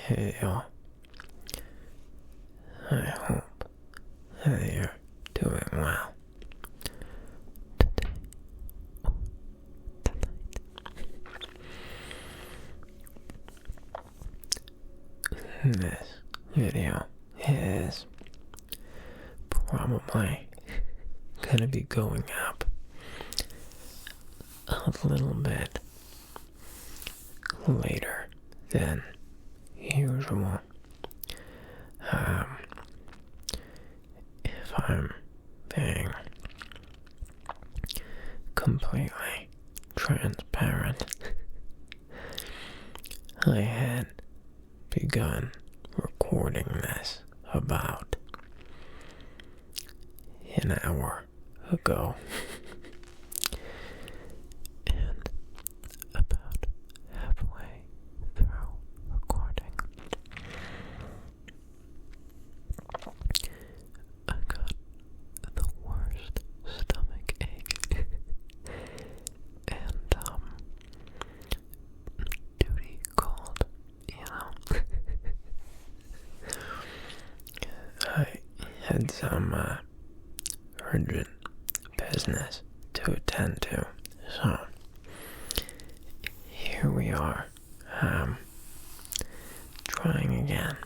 Hey y'all, I hope that you're doing well. Today, tonight, this video is probably gonna be going up a little bit later than usual. If I'm being completely transparent, I had begun recording this about an hour ago. And about halfway through recording, I got the worst stomach ache. And, duty called, I had some, urgent business to attend to, so here we are, trying again.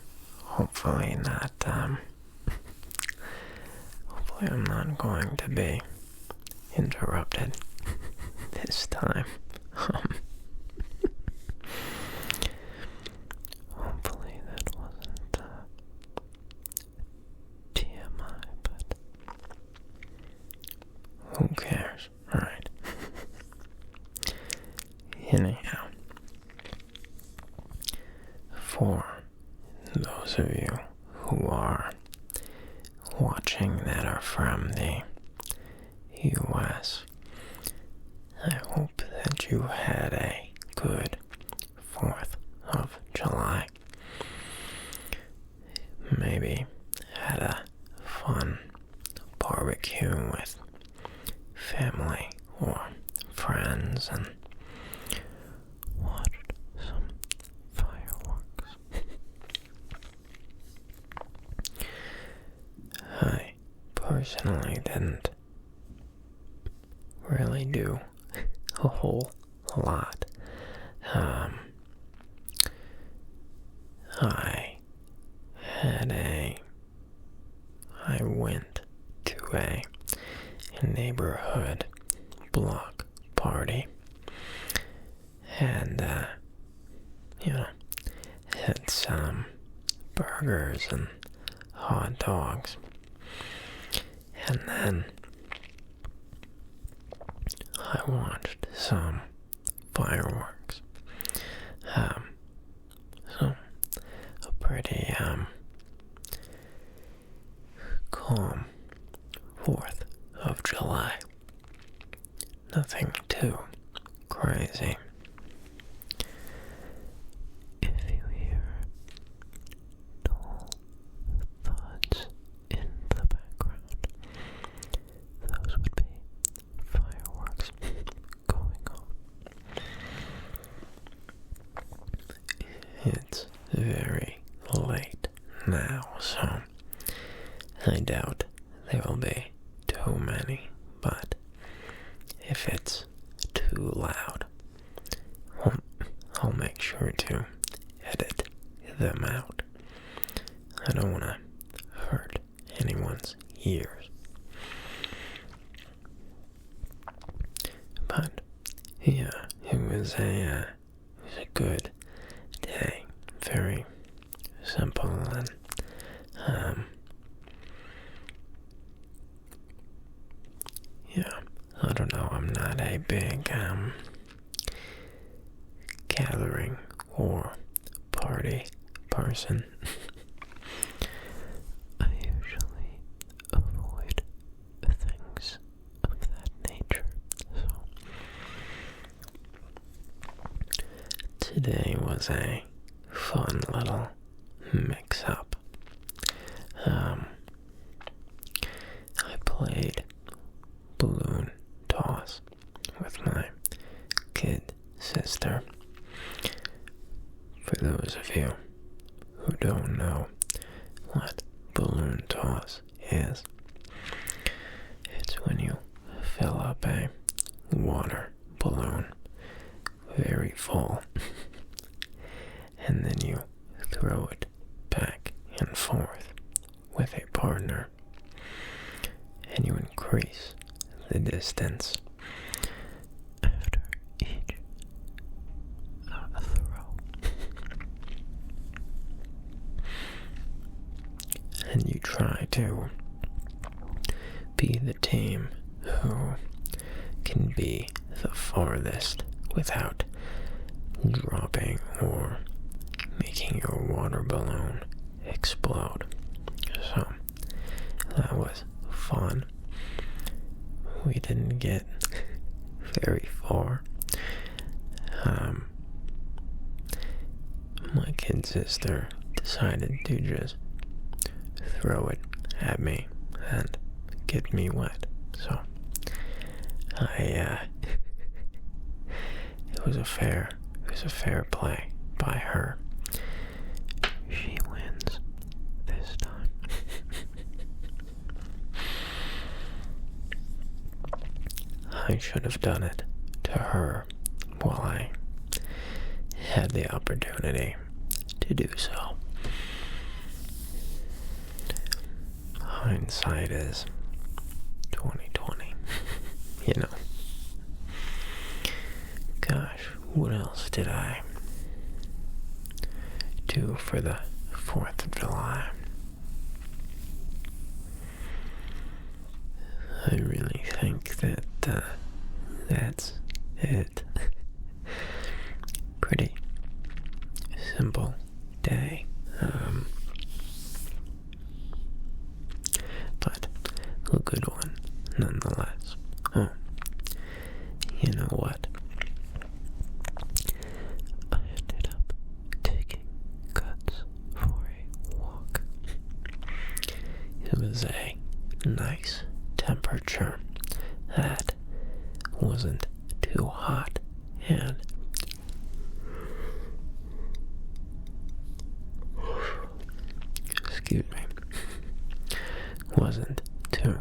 Hopefully I'm not going to be interrupted this time. Hopefully that wasn't TMI, but who cares, right? Anyhow, for those of you who are watching that are from the US, I hope that you had a good 4th of July. Maybe had a fun barbecue with family or friends and watched some fireworks. I personally didn't really do a whole lot. I went to a neighborhood block party and, had some burgers and hot dogs. And then I watched some fireworks. So a pretty calm 4th of July. Nothing too crazy. If you hear dull thuds in the background, those would be fireworks going on. It's very late now, so I doubt there will be too many, but if it's too loud, I'll make sure to edit them out. I don't want to hurt anyone's ears. But yeah, it was a good day. Very simple and I don't know, I'm not a big gathering or party person. I usually avoid things of that nature, so today was a fun little mix-up. I played balloon toss with my kid sister. For those of you don't know what balloon toss is, it's when you fill up a water balloon very full and then you throw it back and forth with a partner, and you increase the distance after each throw. And you try to be the team who can be the farthest without dropping or making your water balloon explode. So that was fun. We didn't get very far. My kid sister decided to just throw it at me and get me wet. So it was a fair play by her. She wins this time. I should have done it to her while I had the opportunity to do so. Hindsight is 2020, you know. Gosh, what else did I do for the 4th of July? I really think that that's it. Pretty simple day. But a good one nonetheless. Oh, you know what? I ended up taking Guts for a walk. It was a nice temperature that wasn't too hot and excuse me, wasn't too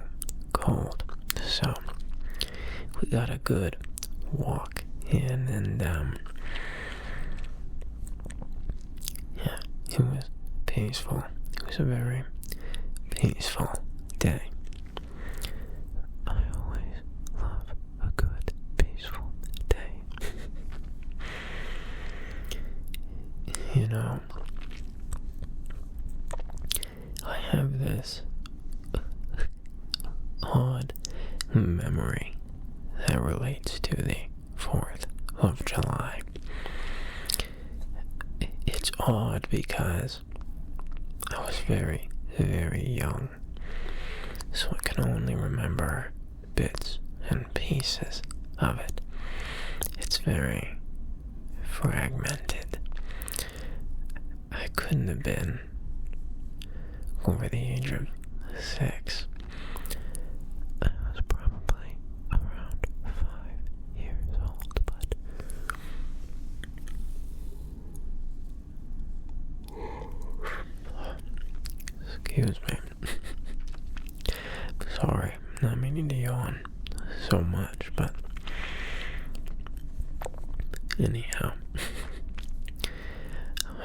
cold. So we got a good walk in, and yeah, it was peaceful. It was a very peaceful day. I always love a good peaceful day. You know, I have this odd memory that relates to the 4th of July. It's odd because I was very, very young, so I can only remember bits and pieces of it. It's very fragmented. I couldn't have been over the age of 6. I was probably around 5 years old, but excuse me. Sorry, not meaning to yawn so much, but anyhow,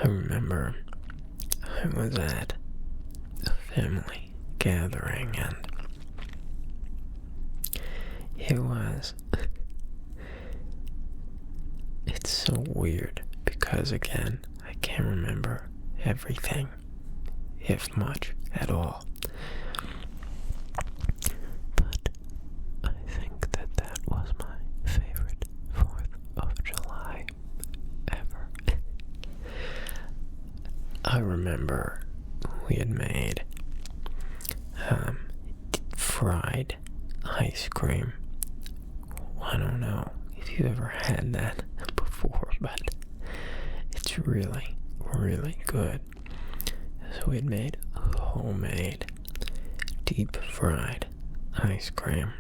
I remember I was at a family gathering, and it's so weird because, again, I can't remember everything, if much at all. But I think that was my favorite 4th of July ever. I remember we had made fried ice cream. I don't know if you've ever had that before, but it's really, really good. So we had made homemade deep fried ice cream,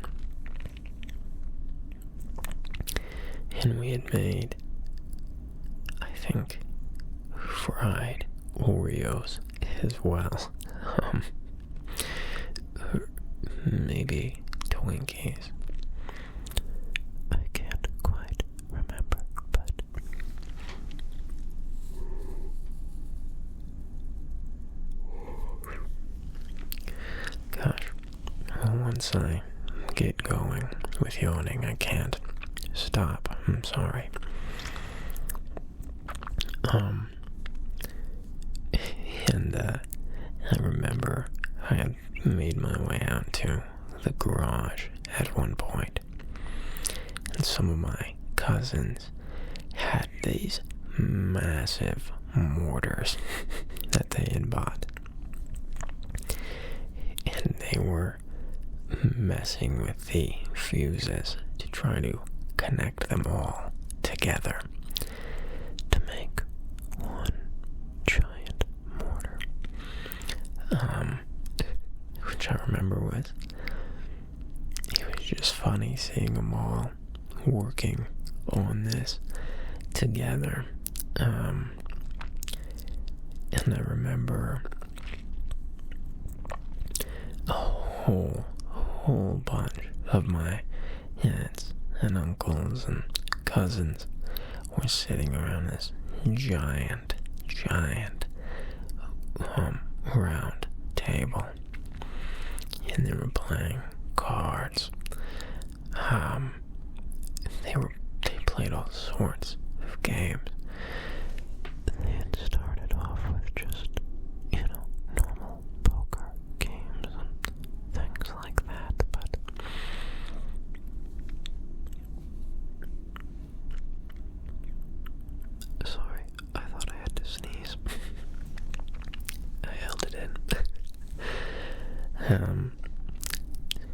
and we had made, I think, fried Oreos as well. Maybe Twinkies. I can't quite remember, but gosh, once I get going with yawning, I can't stop. I'm sorry. And I remember I had made my way out to the garage at one point, and some of my cousins had these massive mortars that they had bought, and they were messing with the fuses to try to connect them all together to make one giant mortar. Which I remember it was just funny seeing them all working on this together. And I remember a whole bunch of my aunts and uncles and cousins were sitting around this giant round table, and they were playing cards. They played all sorts of games. They had started off with just, normal poker games and things like that, but sorry, I thought I had to sneeze. I held it in.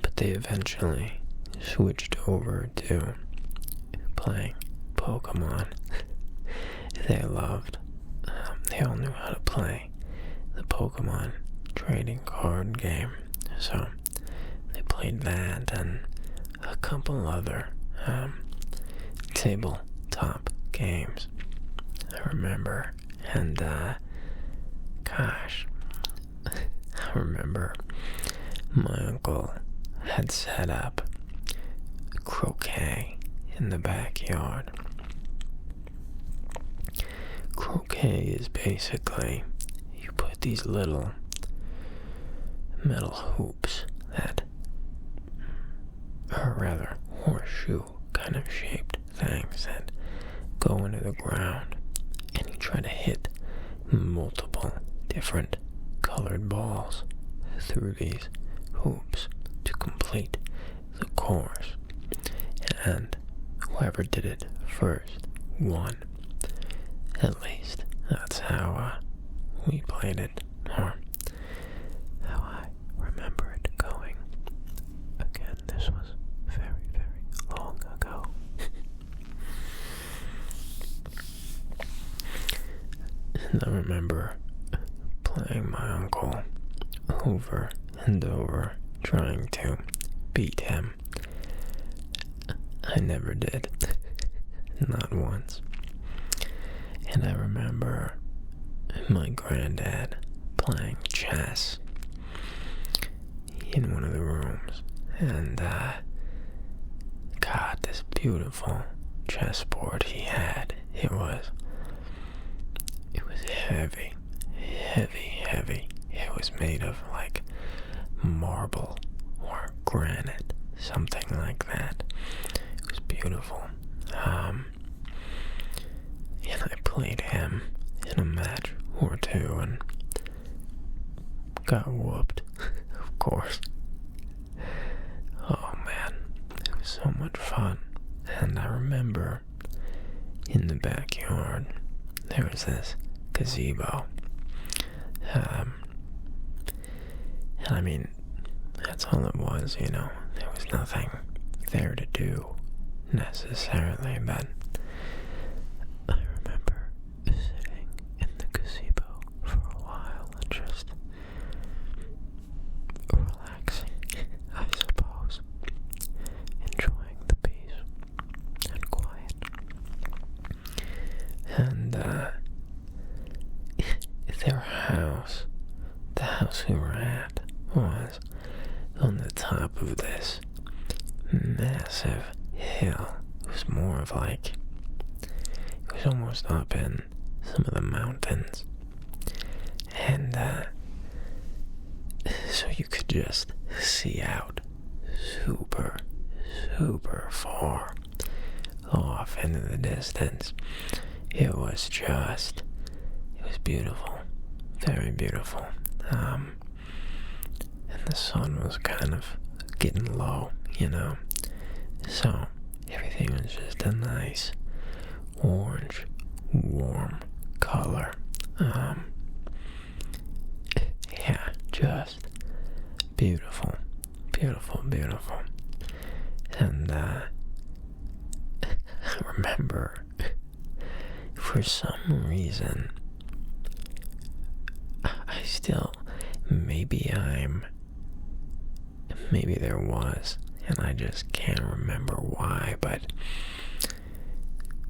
But they eventually switched over to playing Pokemon. They loved. They all knew how to play the Pokemon trading card game, so they played that and a couple other tabletop games, I remember. And gosh, I remember my uncle had set up croquet in the backyard. Croquet is basically, you put these little metal hoops that are rather horseshoe kind of shaped things that go into the ground, and you try to hit multiple different colored balls through these hoops to complete the course, and whoever did it first won. At least that's how we played it, or how I remember it going. Again, this was very, very long ago. And I remember playing my uncle over and over, trying to beat him. I never did. Not once. And I remember my granddad playing chess in one of the rooms. And, God, this beautiful chessboard he had. It was heavy. It was made of, like, marble or granite, something like that. It was beautiful. And I played him in a match or two and got whooped, of course. Oh man, it was so much fun. And I remember in the backyard there was this gazebo. And I mean, that's all it was, There was nothing there to do necessarily, but I remember sitting in the gazebo for a while and just relaxing, I suppose, enjoying the peace and quiet. And there the house we were at was on the top of this massive hill. It was more of like, it was almost up in some of the mountains. And, so you could just see out super, super far off into the distance. It was beautiful. Very beautiful. And the sun was kind of getting low, So everything was just a nice orange, warm color. Yeah, just beautiful, beautiful, beautiful. And I remember, for some reason, I still, maybe there was, and I just can't remember why, but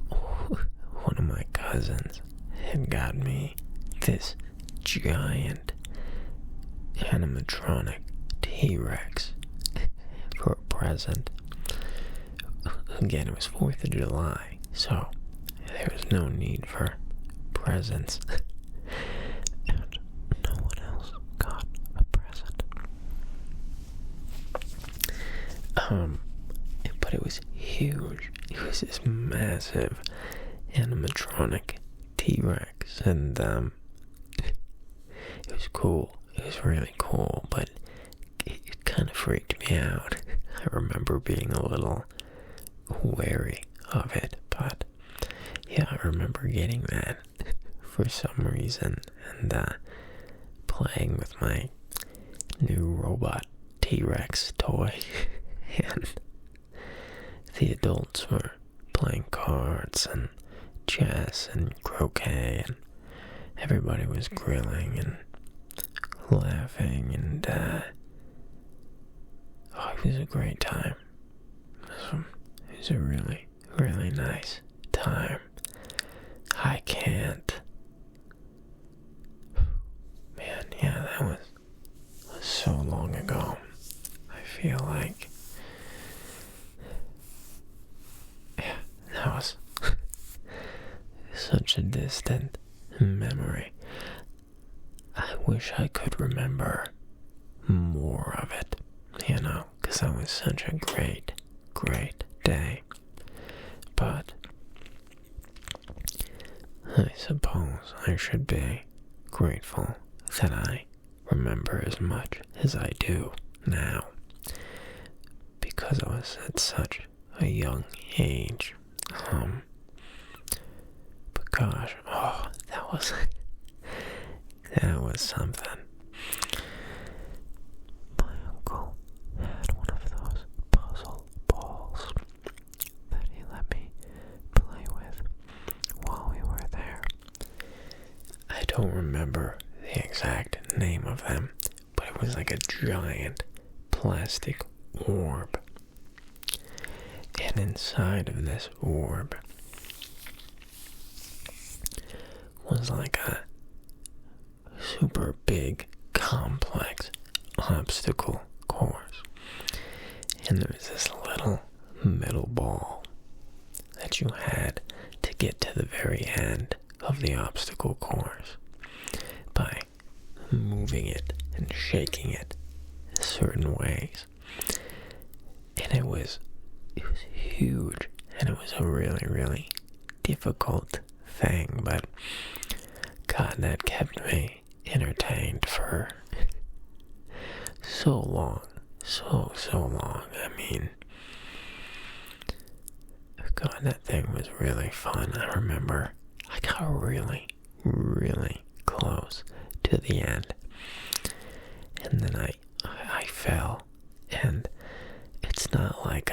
one of my cousins had got me this giant animatronic T-Rex for a present. Again, it was 4th of July, so there was no need for presents. And no one else got a present. But it was huge. It was this massive animatronic T-Rex, and it was cool. It was really cool, but it kind of freaked me out. I remember being a little wary of it, but yeah, I remember getting that for some reason, and playing with my new robot T-Rex toy, and the adults were playing cards and chess and croquet, and everybody was grilling and laughing, and it was a great time. It was a really, really nice time. I can't. Man, yeah, that was so long ago. I feel like, yeah, that was such a distant memory. I wish I could remember more of it, because that was such a great, great day. But I suppose I should be grateful that I remember as much as I do now, because I was at such a young age. But gosh, that was something. My uncle had one of those puzzle balls that he let me play with while we were there. I don't remember the exact name of them, but it was like a giant plastic orb. And inside of this orb was like a super big, complex obstacle course. And there was this little metal ball that you had to get to the very end of the obstacle course by moving it and shaking it certain ways. And it was huge, and it was a really, really difficult thing, but God, that kept me entertained for so long, so long. I mean, God, that thing was really fun. I remember I got really, really close to the end, and then I fell, and it's not like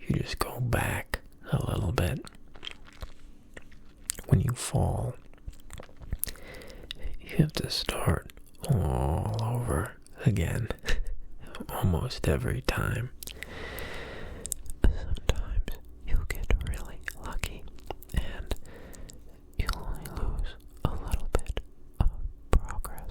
you just go back a little bit. When you fall, you have to start all over again, almost every time. Sometimes you'll get really lucky, and you'll only lose a little bit of progress.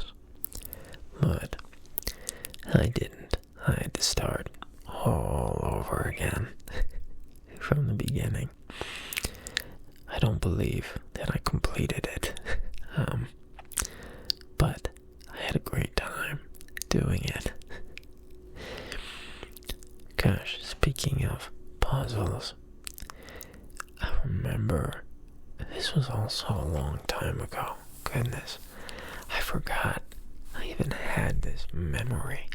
goodness. I forgot I even had this memory.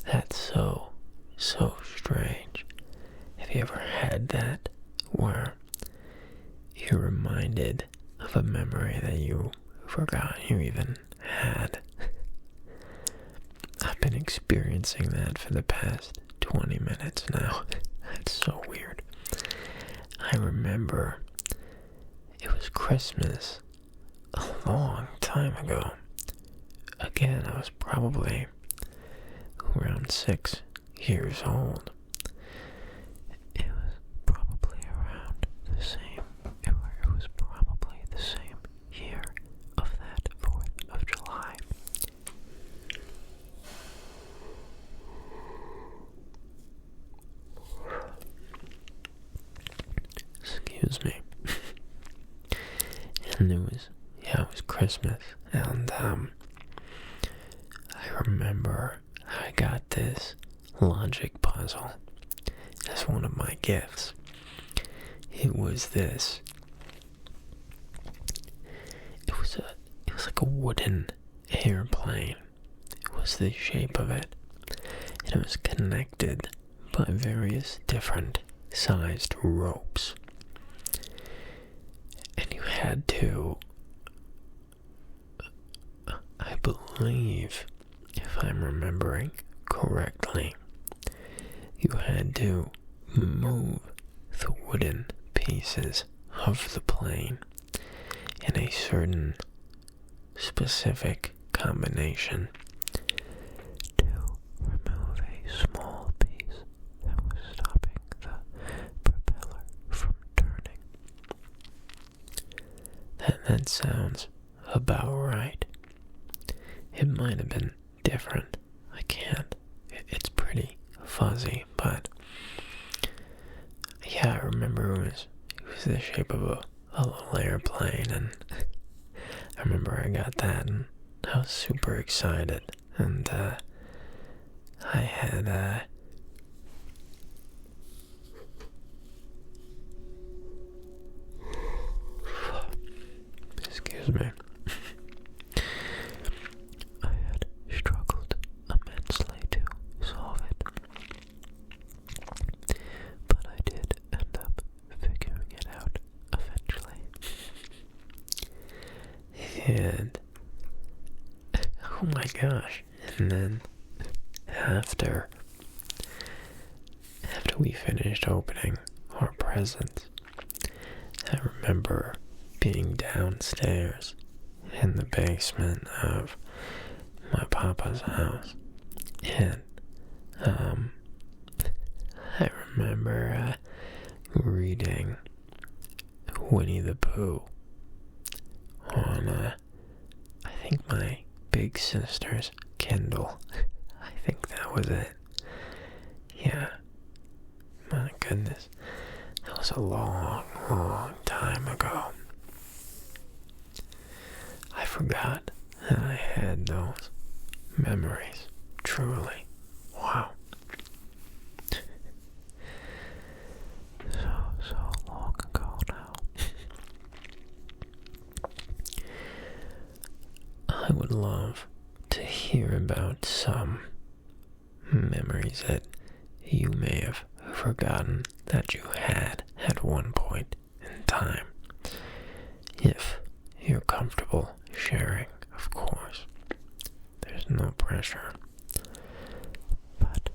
That's so strange. Have you ever had that where you're reminded of a memory that you forgot you even had? I've been experiencing that for the past 20 minutes now. That's so weird. I remember it was Christmas a long time ago. Again, I was probably around 6 years old. It was probably around the same, it was probably the same year of that 4th of July. Excuse me. And it was Christmas, and I remember I got this logic puzzle as one of my gifts. It was this. It was like a wooden airplane. It was the shape of it, and it was connected by various different sized ropes. And you had to, I believe, if I'm remembering correctly, you had to move the wooden pieces of the plane in a certain specific combination to remove a small piece that was stopping the propeller from turning. That sounds about right. It might have been different. I can't. It's pretty fuzzy, but yeah, I remember it was the shape of a little airplane, and I remember I got that, and I was super excited, and I had excuse me. I had struggled immensely to solve it, but I did end up figuring it out eventually. And oh my gosh, and then after we finished opening our presents, I remember being downstairs in the basement of my papa's house, and I remember reading Winnie the Pooh on I think my big sister's Kindle. I think that was it. Yeah, my goodness, that was a long time ago. I forgot that I had those memories. Truly. Wow. So long ago now. I would love to hear about some memories that you may have forgotten that you had at one point in time. If you're comfortable sharing, of course. There's no pressure. But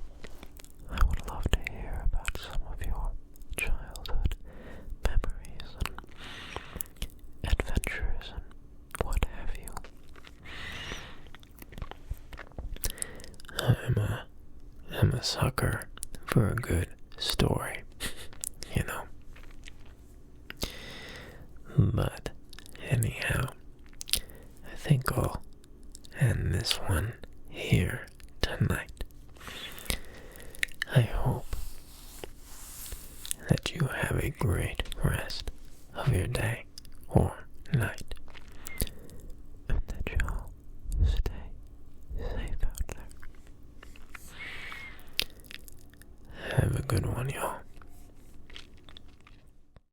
I would love to hear about some of your childhood memories and adventures and what have you. I'm a sucker for a good story, you know. But anyhow, I think I'll end this one here tonight. I hope that you have a great rest of your day or night, and that you'll stay safe out there. Have a good one, y'all.